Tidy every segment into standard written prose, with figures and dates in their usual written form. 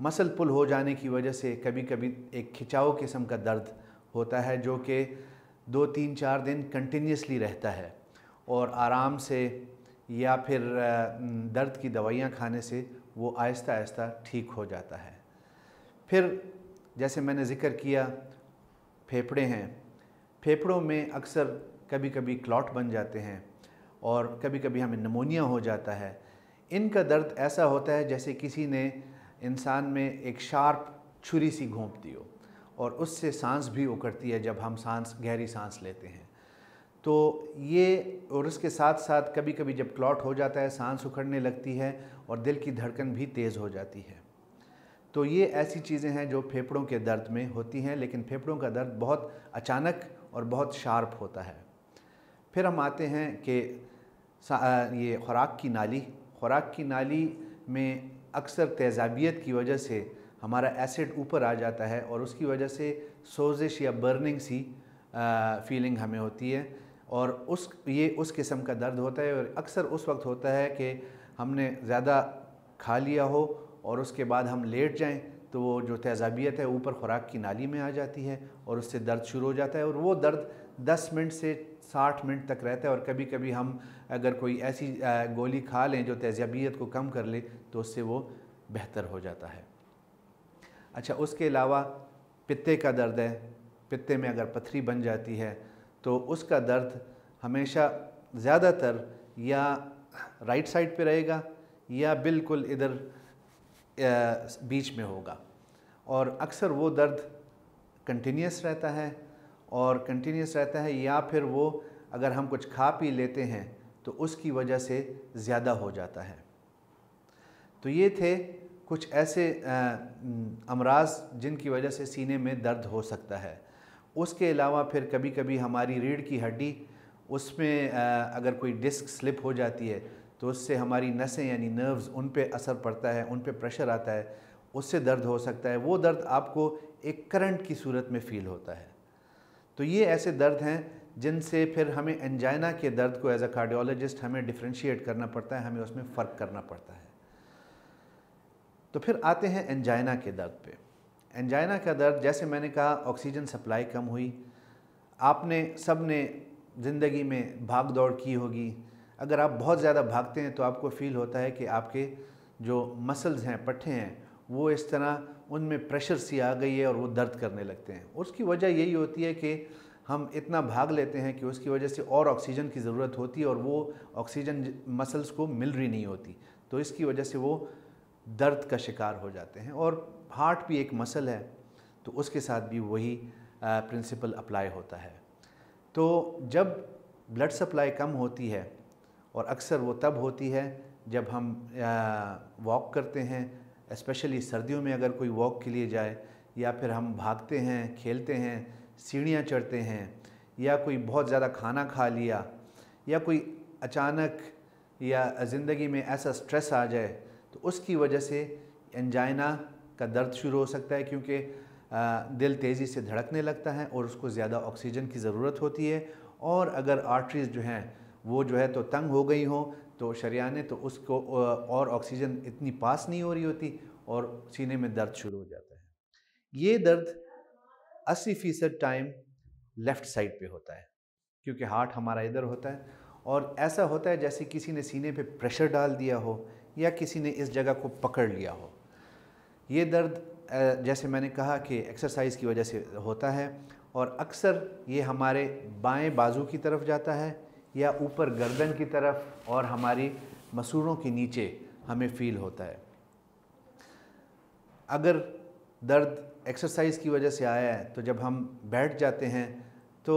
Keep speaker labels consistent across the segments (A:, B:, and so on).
A: مسل پل ہو جانے کی وجہ سے کبھی کبھی ایک کھچاؤ قسم کا درد ہوتا ہے جو کہ 2-3-4 دن کنٹینیوسلی رہتا ہے، اور آرام سے یا پھر درد کی دوائیاں کھانے سے وہ آہستہ آہستہ ٹھیک ہو جاتا ہے۔ پھر جیسے میں نے ذکر کیا، پھیپھڑے ہیں، پھیپھڑوں میں اکثر کبھی کبھی کلاٹ بن جاتے ہیں اور کبھی کبھی ہمیں نمونیا ہو جاتا ہے۔ ان کا درد ایسا ہوتا ہے جیسے کسی نے انسان میں ایک شارپ چھری سی گھونپ دی ہو، اور اس سے سانس بھی اکڑتی ہے جب ہم گہری سانس لیتے ہیں۔ تو یہ، اور اس کے ساتھ ساتھ کبھی کبھی جب کلاٹ ہو جاتا ہے سانس اکھڑنے لگتی ہے اور دل کی دھڑکن بھی تیز ہو جاتی ہے۔ تو یہ ایسی چیزیں ہیں جو پھیپھڑوں کے درد میں ہوتی ہیں، لیکن پھیپھڑوں کا درد بہت اچانک اور بہت شارپ ہوتا ہے۔ پھر ہم آتے ہیں کہ یہ خوراک کی نالی میں اکثر تیزابیت کی وجہ سے ہمارا ایسڈ اوپر آ جاتا ہے، اور اس کی وجہ سے سوزش یا برننگ سی فیلنگ ہمیں ہوتی ہے، اور یہ اس قسم کا درد ہوتا ہے، اور اکثر اس وقت ہوتا ہے کہ ہم نے زیادہ کھا لیا ہو اور اس کے بعد ہم لیٹ جائیں تو وہ جو تیزابیت ہے اوپر خوراک کی نالی میں آ جاتی ہے اور اس سے درد شروع ہو جاتا ہے، اور وہ درد 10 منٹ سے 60 منٹ تک رہتا ہے، اور کبھی کبھی ہم اگر کوئی ایسی گولی کھا لیں جو تیزابیت کو کم کر لے تو اس سے وہ بہتر ہو جاتا ہے۔ اچھا، اس کے علاوہ پتے کا درد ہے، پتے میں اگر پتھری بن جاتی ہے تو اس کا درد ہمیشہ زیادہ تر یا رائٹ سائڈ پہ رہے گا یا بالکل ادھر بیچ میں ہوگا، اور اکثر وہ درد کنٹینیوس رہتا ہے یا پھر وہ اگر ہم کچھ کھا پی لیتے ہیں تو اس کی وجہ سے زیادہ ہو جاتا ہے۔ تو یہ تھے کچھ ایسے امراض جن کی وجہ سے سینے میں درد ہو سکتا ہے۔ اس کے علاوہ پھر کبھی کبھی ہماری ریڑھ کی ہڈی، اس میں اگر کوئی ڈسک سلپ ہو جاتی ہے تو اس سے ہماری نسیں یعنی نروز، ان پہ اثر پڑتا ہے، ان پہ پریشر آتا ہے، اس سے درد ہو سکتا ہے۔ وہ درد آپ کو ایک کرنٹ کی صورت میں فیل ہوتا ہے۔ تو یہ ایسے درد ہیں جن سے پھر ہمیں انجائنا کے درد کو ایز اے کارڈیولوجسٹ ہمیں ڈیفرینشیٹ کرنا پڑتا ہے، ہمیں اس میں فرق کرنا پڑتا ہے۔ تو پھر آتے ہیں انجائنا کے درد پہ۔ انجائنا کا درد، جیسے میں نے کہا، آکسیجن سپلائی کم ہوئی، آپ نے سب نے زندگی میں بھاگ دوڑ کی ہوگی۔ اگر آپ بہت زیادہ بھاگتے ہیں تو آپ کو فیل ہوتا ہے کہ آپ کے جو مسلز ہیں، پٹھے ہیں، وہ اس طرح ان میں پریشر سی آ گئی ہے اور وہ درد کرنے لگتے ہیں۔ اس کی وجہ یہی ہوتی ہے کہ ہم اتنا بھاگ لیتے ہیں کہ اس کی وجہ سے اور آکسیجن کی ضرورت ہوتی ہے اور وہ آکسیجن مسلز کو مل رہی نہیں ہوتی، تو اس کی وجہ سے وہ درد کا شکار ہو جاتے ہیں۔ اور ہارٹ بھی ایک مسل ہے تو اس کے ساتھ بھی وہی پرنسپل اپلائی ہوتا ہے۔ تو جب بلڈ سپلائی کم ہوتی ہے، اور اکثر وہ تب ہوتی ہے جب ہم واک کرتے ہیں، اسپیشلی سردیوں میں اگر کوئی واک کے لیے جائے، یا پھر ہم بھاگتے ہیں، کھیلتے ہیں، سیڑھیاں چڑھتے ہیں، یا کوئی بہت زیادہ کھانا کھا لیا، یا کوئی اچانک یا زندگی میں ایسا سٹریس آ جائے تو اس کی وجہ سے انجائنا کا درد شروع ہو سکتا ہے، کیونکہ دل تیزی سے دھڑکنے لگتا ہے اور اس کو زیادہ آکسیجن کی ضرورت ہوتی ہے، اور اگر آرٹریز جو ہیں وہ جو ہے تو تنگ ہو گئی ہوں تو شریانیں، تو اس کو اور آکسیجن اتنی پاس نہیں ہو رہی ہوتی اور سینے میں درد شروع ہو جاتا ہے۔ یہ درد 80% ٹائم لیفٹ سائڈ پہ ہوتا ہے، کیونکہ ہارٹ ہمارا ادھر ہوتا ہے، اور ایسا ہوتا ہے جیسے کسی نے سینے پہ پریشر ڈال دیا ہو یا کسی نے اس جگہ کو پکڑ لیا ہو۔ یہ درد جیسے میں نے کہا کہ ایکسرسائز کی وجہ سے ہوتا ہے، اور اکثر یہ ہمارے بائیں بازو کی طرف جاتا ہے یا اوپر گردن کی طرف اور ہماری مسوڑوں کے نیچے ہمیں فیل ہوتا ہے۔ اگر درد ایکسرسائز کی وجہ سے آیا ہے تو جب ہم بیٹھ جاتے ہیں تو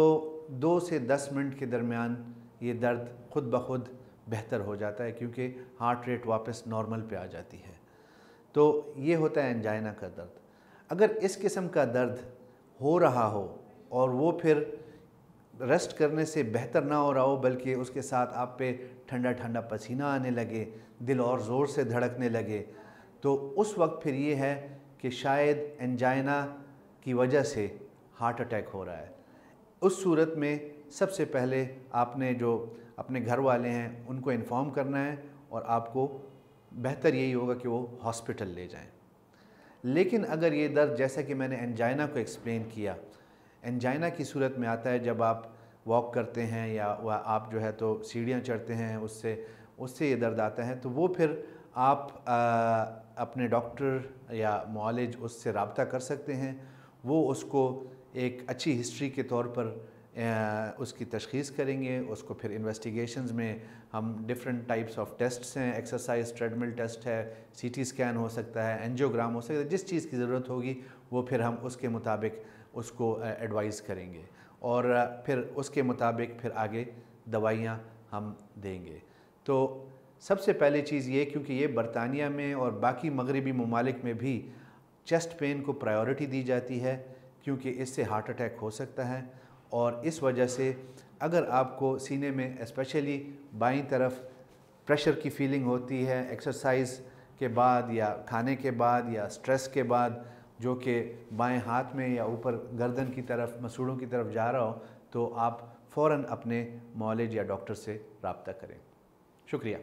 A: 2 سے 10 منٹ کے درمیان یہ درد خود بخود بہتر ہو جاتا ہے، کیونکہ ہارٹ ریٹ واپس نارمل پہ آ جاتی ہے۔ تو یہ ہوتا ہے انجائنا کا درد۔ اگر اس قسم کا درد ہو رہا ہو اور وہ پھر ریسٹ کرنے سے بہتر نہ ہو رہا ہو، بلکہ اس کے ساتھ آپ پہ ٹھنڈا ٹھنڈا پسینہ آنے لگے، دل اور زور سے دھڑکنے لگے، تو اس وقت پھر یہ ہے کہ شاید انجائنا کی وجہ سے ہارٹ اٹیک ہو رہا ہے۔ اس صورت میں سب سے پہلے آپ نے جو اپنے گھر والے ہیں ان کو انفارم کرنا ہے، اور آپ کو بہتر یہی ہوگا کہ وہ ہاسپٹل لے جائیں۔ لیکن اگر یہ درد جیسا کہ میں نے انجائنا کو ایکسپلین کیا، انجائنا کی صورت میں آتا ہے جب آپ واک کرتے ہیں یا آپ جو ہے تو سیڑھیاں چڑھتے ہیں، اس سے یہ درد آتا ہے، تو وہ پھر آپ اپنے ڈاکٹر یا معالج اس سے رابطہ کر سکتے ہیں. وہ اس کو ایک اچھی ہسٹری کے طور پر اس کی تشخیص کریں گے. اس کو پھر انویسٹیگیشنز میں ہم ڈفرینٹ ٹائپس آف ٹیسٹس ہیں، ایکسرسائز ٹریڈمل ٹیسٹ ہے، سی ٹی اسکین ہو سکتا ہے، اینجیوگرام ہو سکتا ہے، جس چیز کی ضرورت ہوگی وہ پھر ہم اس کے مطابق اس کو ایڈوائز کریں گے اور پھر اس کے مطابق پھر آگے دوائیاں ہم دیں گے. تو سب سے پہلی چیز یہ، کیونکہ یہ برطانیہ میں اور باقی مغربی ممالک میں بھی چیسٹ پین کو پرائیورٹی دی جاتی ہے کیونکہ اس سے ہارٹ اٹیک ہو سکتا ہے، اور اس وجہ سے اگر آپ کو سینے میں اسپیشلی بائیں طرف پریشر کی فیلنگ ہوتی ہے ایکسرسائز کے بعد یا کھانے کے بعد یا سٹریس کے بعد، جو کہ بائیں ہاتھ میں یا اوپر گردن کی طرف مسوڑوں کی طرف جا رہا ہو، تو آپ فوراً اپنے معالج یا ڈاکٹر سے رابطہ کریں. شکریہ.